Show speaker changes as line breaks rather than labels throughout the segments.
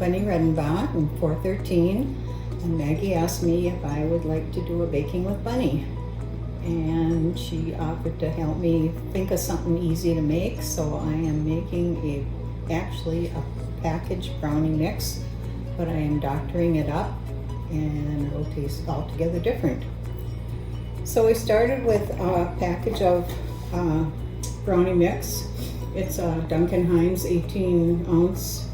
Bunny Redenbaugh in 413, and Maggie asked me if I would like to do a baking with Bunny. And she offered to help me think of something easy to make, so I am making actually a packaged brownie mix, but I am doctoring it up and it'll taste altogether different. So we started with a package of brownie mix. It's a Duncan Hines 18-ounce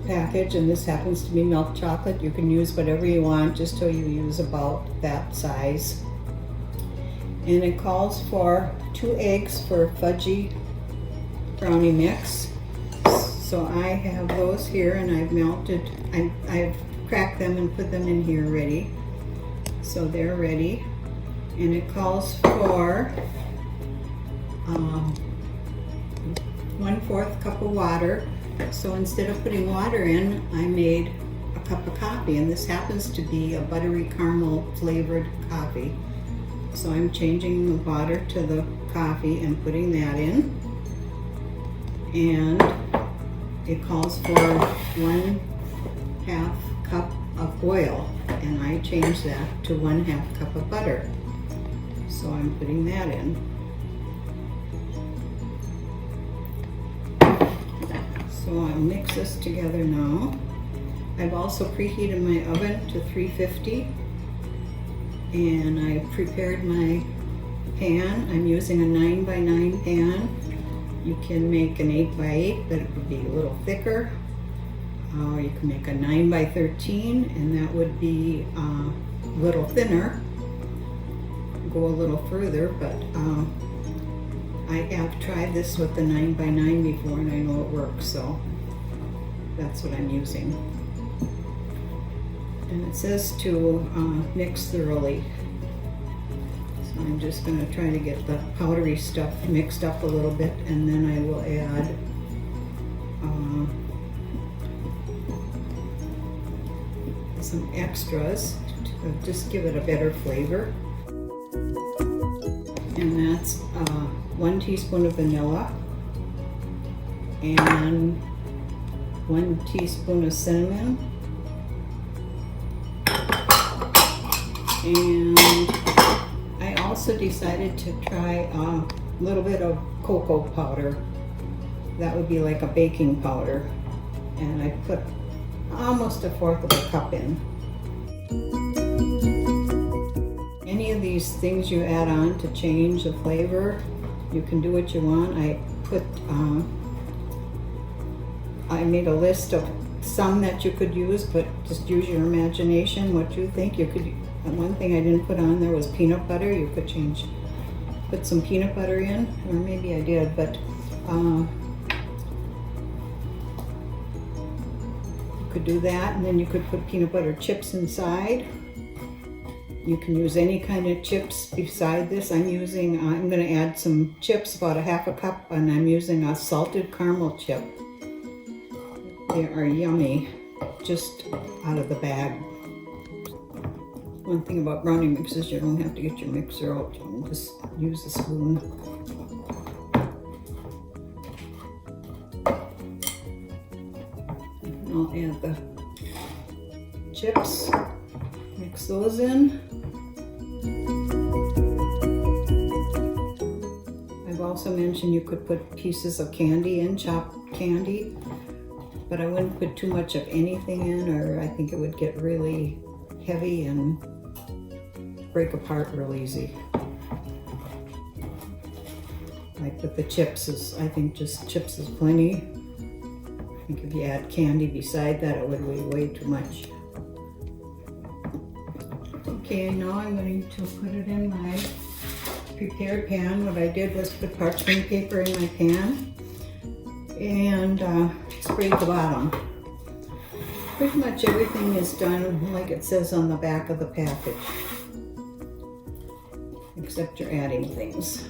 package, and this happens to be milk chocolate. You can use whatever you want, just till you use about that size. And it calls for 2 eggs for fudgy brownie mix. So I have those here, and I've cracked them and put them in here ready. So they're ready. And it calls for 1/4 cup of water. So instead of putting water in, I made a cup of coffee, and this happens to be a buttery caramel flavored coffee. So I'm changing the water to the coffee and putting that in. And it calls for 1/2 cup of oil, and I changed that to 1/2 cup of butter. So I'm putting that in. So I'll mix this together now. I've also preheated my oven to 350, and I prepared my pan. I'm using a 9x9 pan. You can make an 8x8, but it would be a little thicker. You can make a 9x13, and that would be a little thinner. Go a little further, but I have tried this with the 9x9 before, and I know it works, so that's what I'm using. And it says to mix thoroughly. So I'm just going to try to get the powdery stuff mixed up a little bit, and then I will add some extras to just give it a better flavor. And that's 1 teaspoon of vanilla and 1 teaspoon of cinnamon, and I also decided to try a little bit of cocoa powder. That would be like a baking powder, and I put almost 1/4 of a cup in. Any of these things you add on to change the flavor, you can do what you want. I made a list of some that you could use, but just use your imagination what you think you could. One thing I didn't put on there was peanut butter. You could put some peanut butter in, or maybe I did, but you could do that, and then you could put peanut butter chips inside. You can use any kind of chips beside this. I'm going to add some chips, about 1/2 cup, and I'm using a salted caramel chip. They are yummy, just out of the bag. One thing about brownie mixes, you don't have to get your mixer out. You can just use a spoon. And I'll add the chips, mix those in. I've also mentioned you could put pieces of candy in, chopped candy, but I wouldn't put too much of anything in, or I think it would get really heavy and break apart real easy. Like with the chips, I think just chips is plenty. I think if you add candy beside that, it would weigh way too much. Okay, now I'm going to put it in my prepared pan. What I did was put parchment paper in my pan and sprayed the bottom. Pretty much everything is done like it says on the back of the package, except you're adding things.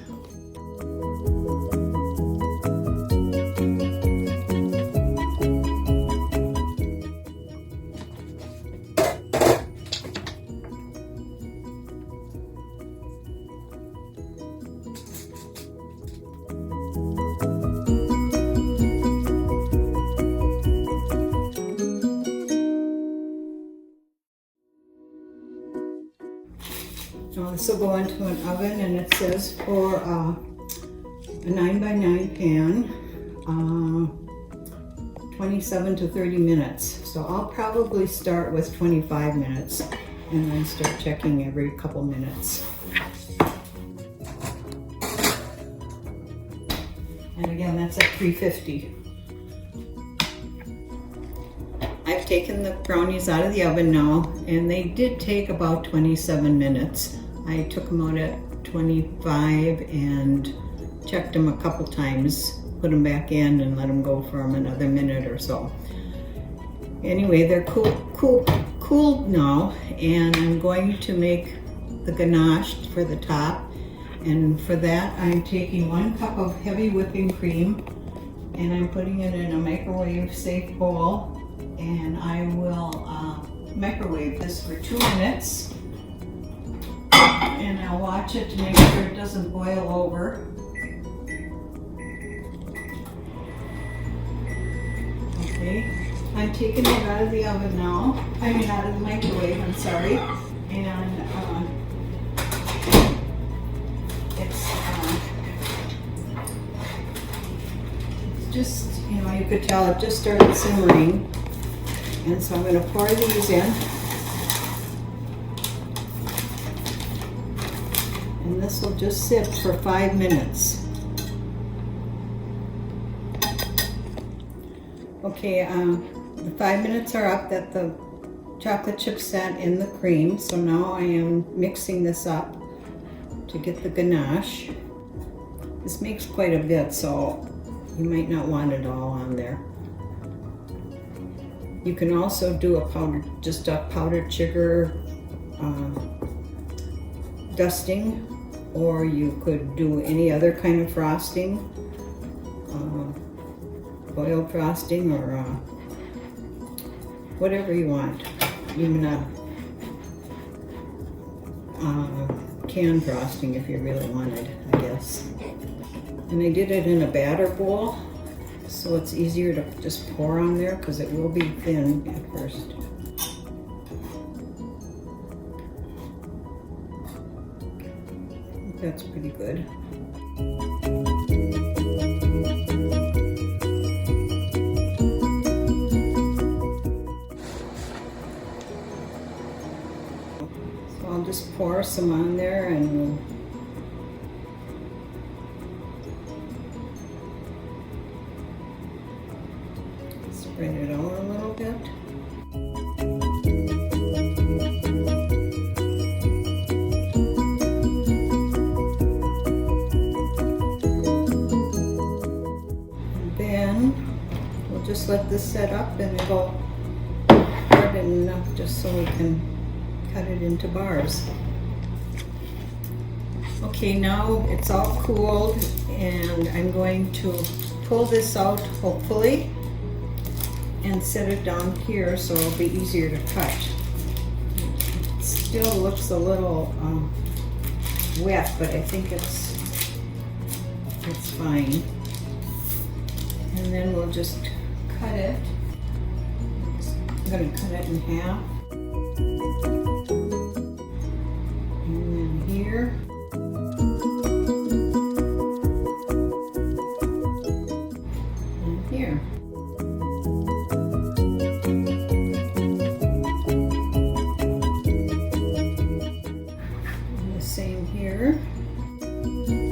This will go into an oven, and it says for a 9x9 pan, 27 to 30 minutes. So I'll probably start with 25 minutes and then start checking every couple minutes. And again, that's at 350. I've taken the brownies out of the oven now, and they did take about 27 minutes. I took them out at 25 and checked them a couple times, put them back in and let them go for another minute or so. Anyway, they're cooled now, and I'm going to make the ganache for the top. And for that, I'm taking 1 cup of heavy whipping cream, and I'm putting it in a microwave safe bowl, and I will microwave this for 2 minutes, and I'll watch it to make sure it doesn't boil over. Okay, I'm taking it out of the oven now. I mean, out of the microwave, I'm sorry. And it's just, you know, you could tell it just started simmering. And so I'm going to pour these in. And this will just sit for 5 minutes. Okay, the 5 minutes are up that the chocolate chips sat in the cream. So now I am mixing this up to get the ganache. This makes quite a bit, so you might not want it all on there. You can also do just a powdered sugar dusting, or you could do any other kind of frosting, oil frosting, or whatever you want, even a can frosting if you really wanted, I guess. And I did it in a batter bowl, so it's easier to just pour on there because it will be thin at first. I think that's pretty good. So I'll just pour some on there and spread it out a little bit. And then we'll just let this set up, and it'll harden enough just so we can cut it into bars. Okay, now it's all cooled, and I'm going to pull this out, hopefully, and set it down here so it'll be easier to cut. It still looks a little wet, but I think it's fine. And then we'll just cut it. I'm going to cut it in half. And then here. And here. Same here. You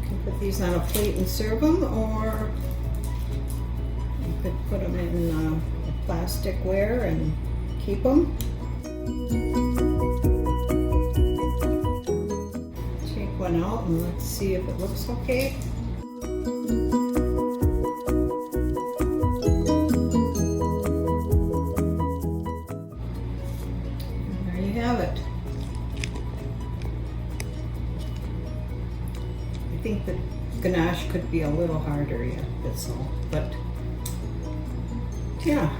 can put these on a plate and serve them, or you could put them in plasticware and keep them. Take one out and let's see if it looks okay. Have it. I think the ganache could be a little harder yet, that's all. But yeah,